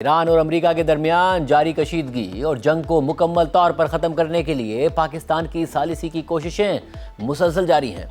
ایران اور امریکہ کے درمیان جاری کشیدگی اور جنگ کو مکمل طور پر ختم کرنے کے لیے پاکستان کی ثالثی کی کوششیں مسلسل جاری ہیں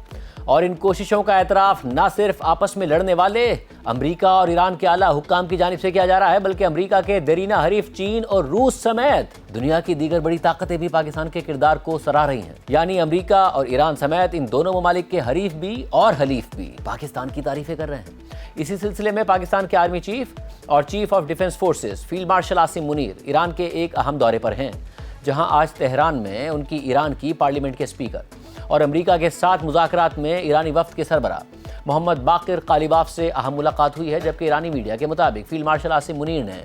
اور ان کوششوں کا اعتراف نہ صرف آپس میں لڑنے والے امریکہ اور ایران کے اعلیٰ حکام کی جانب سے کیا جا رہا ہے بلکہ امریکہ کے دیرینہ حریف چین اور روس سمیت دنیا کی دیگر بڑی طاقتیں بھی پاکستان کے کردار کو سراہ رہی ہیں۔ یعنی امریکہ اور ایران سمیت ان دونوں ممالک کے حریف بھی اور حلیف بھی پاکستان کی تعریفیں کر رہے ہیں۔ اسی سلسلے میں پاکستان کے آرمی چیف اور chief of defence forces field marshal Asim Munir Iran کے ایک اہم دورے پر ہیں، جہاں آج تہران میں ان کی ایران کی پارلیمنٹ کے اسپیکر اور امریکہ کے ساتھ مذاکرات میں ایرانی وفد کے سربراہ محمد باقر قالیباف سے اہم ملاقات ہوئی ہے، جبکہ ایرانی میڈیا کے مطابق فیلڈ مارشل عاصم منیر نے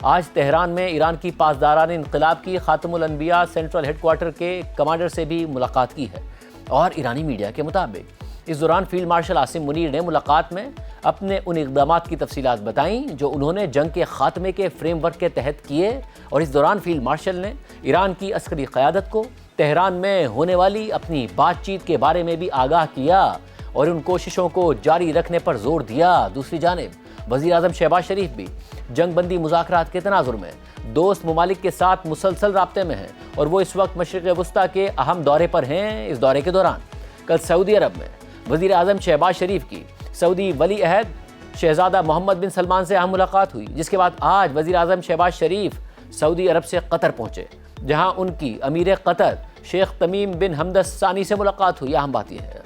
آج تہران میں ایران کی پاسداران انقلاب کی خاتم الانبیاء سینٹرل ہیڈ کوارٹر کے کمانڈر سے بھی ملاقات کی ہے۔ اور ایرانی میڈیا کے مطابق اس دوران فیلڈ مارشل عاصم منیر نے ملاقات میں اپنے ان اقدامات کی تفصیلات بتائیں جو انہوں نے جنگ کے خاتمے کے فریم ورک کے تحت کیے، اور اس دوران فیلڈ مارشل نے ایران کی عسکری قیادت کو تہران میں ہونے والی اپنی بات چیت کے بارے میں بھی آگاہ کیا اور ان کوششوں کو جاری رکھنے پر زور دیا۔ دوسری جانب وزیر اعظم شہباز شریف بھی جنگ بندی مذاکرات کے تناظر میں دوست ممالک کے ساتھ مسلسل رابطے میں ہیں اور وہ اس وقت مشرق وسطیٰ کے اہم دورے پر ہیں۔ اس دورے کے دوران کل سعودی عرب میں وزیر اعظم شہباز شریف کی سعودی ولی عہد شہزادہ محمد بن سلمان سے اہم ملاقات ہوئی، جس کے بعد آج وزیر اعظم شہباز شریف سعودی عرب سے قطر پہنچے، جہاں ان کی امیر قطر شیخ تمیم بن حمد الثانی سے ملاقات ہوئی۔ اہم بات یہ ہے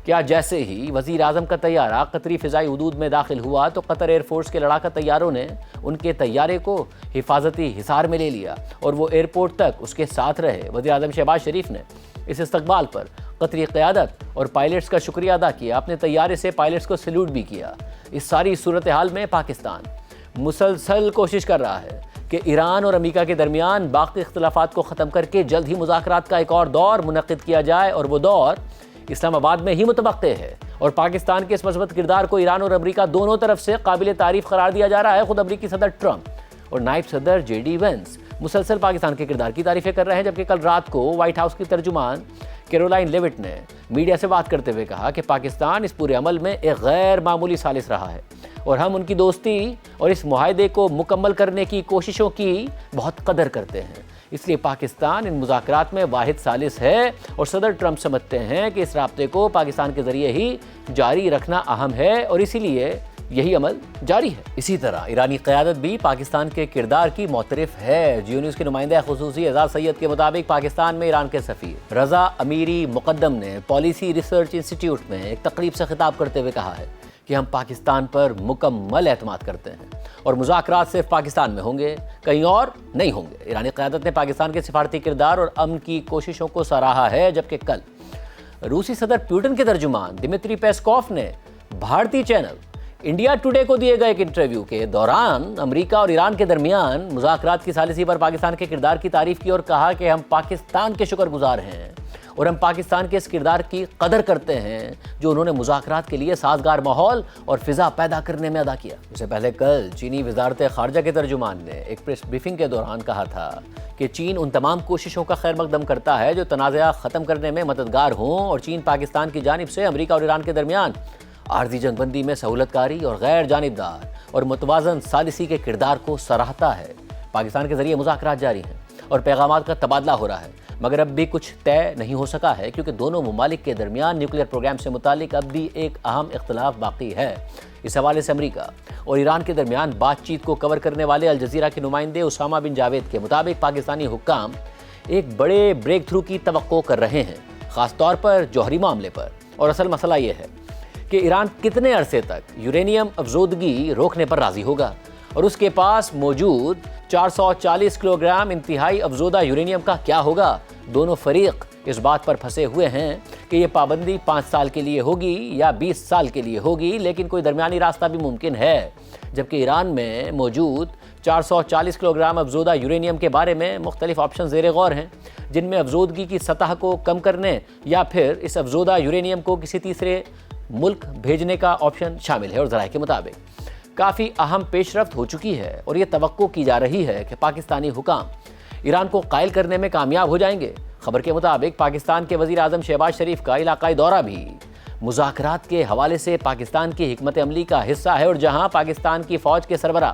کہ آج جیسے ہی وزیر اعظم کا طیارہ قطری فضائی حدود میں داخل ہوا تو قطر ایئر فورس کے لڑاکا طیاروں نے ان کے طیارے کو حفاظتی حصار میں لے لیا اور وہ ایئرپورٹ تک اس کے ساتھ رہے۔ وزیر اعظم شہباز شریف نے اس استقبال پر قطری قیادت اور پائلٹس کا شکریہ ادا کیا، اپنے طیارے سے پائلٹس کو سیلوٹ بھی کیا۔ اس ساری صورتحال میں پاکستان مسلسل کوشش کر رہا ہے کہ ایران اور امریکہ کے درمیان باقی اختلافات کو ختم کر کے جلد ہی مذاکرات کا ایک اور دور منعقد کیا جائے، اور وہ دور اسلام آباد میں ہی متوقع ہے۔ اور پاکستان کے اس مثبت کردار کو ایران اور امریکہ دونوں طرف سے قابل تعریف قرار دیا جا رہا ہے۔ خود امریکی صدر ٹرمپ اور نائب صدر جے ڈی وینس مسلسل پاکستان کے کردار کی تعریفیں کر رہے ہیں، جبکہ کل رات کو وائٹ ہاؤس کی ترجمان کیرولائن لیوٹ نے میڈیا سے بات کرتے ہوئے کہا کہ پاکستان اس پورے عمل میں ایک غیر معمولی ثالث رہا ہے اور ہم ان کی دوستی اور اس معاہدے کو مکمل کرنے کی کوششوں کی بہت قدر کرتے ہیں۔ اس لیے پاکستان ان مذاکرات میں واحد ثالث ہے اور صدر ٹرمپ سمجھتے ہیں کہ اس رابطے کو پاکستان کے ذریعے ہی جاری رکھنا اہم ہے اور اسی لیے یہی عمل جاری ہے۔ اسی طرح ایرانی قیادت بھی پاکستان کے کردار کی معترف ہے۔ جیو نیوز کے نمائندہ خصوصی اعزاز سید کے مطابق پاکستان میں ایران کے سفیر رضا امیری مقدم نے پالیسی ریسرچ انسٹی ٹیوٹ میں ایک تقریب سے خطاب کرتے ہوئے کہا ہے کہ ہم پاکستان پر مکمل اعتماد کرتے ہیں اور مذاکرات صرف پاکستان میں ہوں گے، کہیں اور نہیں ہوں گے۔ ایرانی قیادت نے پاکستان کے سفارتی کردار اور امن کی کوششوں کو سراہا ہے، جبکہ کل روسی صدر پیوٹن کے ترجمان دمتری پیسکوف نے بھارتی چینل انڈیا ٹوڈے کو دیے گئے ایک انٹرویو کے دوران امریکہ اور ایران کے درمیان مذاکرات کی ثالثی پر پاکستان کے کردار کی تعریف کی اور کہا کہ ہم پاکستان کے شکر گزار ہیں اور ہم پاکستان کے اس کردار کی قدر کرتے ہیں جو انہوں نے مذاکرات کے لیے سازگار ماحول اور فضا پیدا کرنے میں ادا کیا۔ اس سے پہلے کل چینی وزارت خارجہ کے ترجمان نے ایک پریس بریفنگ کے دوران کہا تھا کہ چین ان تمام کوششوں کا خیر مقدم کرتا ہے جو تنازعہ ختم کرنے میں مددگار ہوں، اور چین پاکستان کی جانب سے امریکہ اور ایران کے درمیان عارضی جنگ بندی میں سہولت کاری اور غیر جانبدار اور متوازن ثالثی کے کردار کو سراہتا ہے۔ پاکستان کے ذریعے مذاکرات جاری ہیں اور پیغامات کا تبادلہ ہو رہا ہے، مگر اب بھی کچھ طے نہیں ہو سکا ہے کیونکہ دونوں ممالک کے درمیان نیوکلیئر پروگرام سے متعلق اب بھی ایک اہم اختلاف باقی ہے۔ اس حوالے سے امریکہ اور ایران کے درمیان بات چیت کو کور کرنے والے الجزیرہ کے نمائندے اسامہ بن جاوید کے مطابق پاکستانی حکام ایک بڑے بریک تھرو کی توقع کر رہے ہیں، خاص طور پر جوہری معاملے پر، اور اصل مسئلہ یہ ہے کہ ایران کتنے عرصے تک یورینیم افزودگی روکنے پر راضی ہوگا اور اس کے پاس موجود 440 کلو گرام انتہائی افزودہ یورینیم کا کیا ہوگا۔ دونوں فریق اس بات پر پھنسے ہوئے ہیں کہ یہ پابندی 5 سال کے لیے ہوگی یا 20 سال کے لیے ہوگی، لیکن کوئی درمیانی راستہ بھی ممکن ہے، جبکہ ایران میں موجود 440 کلو گرام افزودہ یورینیم کے بارے میں مختلف آپشن زیر غور ہیں، جن میں افزودگی کی سطح کو کم کرنے یا پھر اس افزودہ یورینیم کو کسی تیسرے ملک بھیجنے کا آپشن شامل ہے، اور ذرائع کے مطابق کافی اہم پیش رفت ہو چکی ہے اور یہ توقع کی جا رہی ہے کہ پاکستانی حکام ایران کو قائل کرنے میں کامیاب ہو جائیں گے۔ خبر کے مطابق پاکستان کے وزیر اعظم شہباز شریف کا علاقائی دورہ بھی مذاکرات کے حوالے سے پاکستان کی حکمت عملی کا حصہ ہے، اور جہاں پاکستان کی فوج کے سربراہ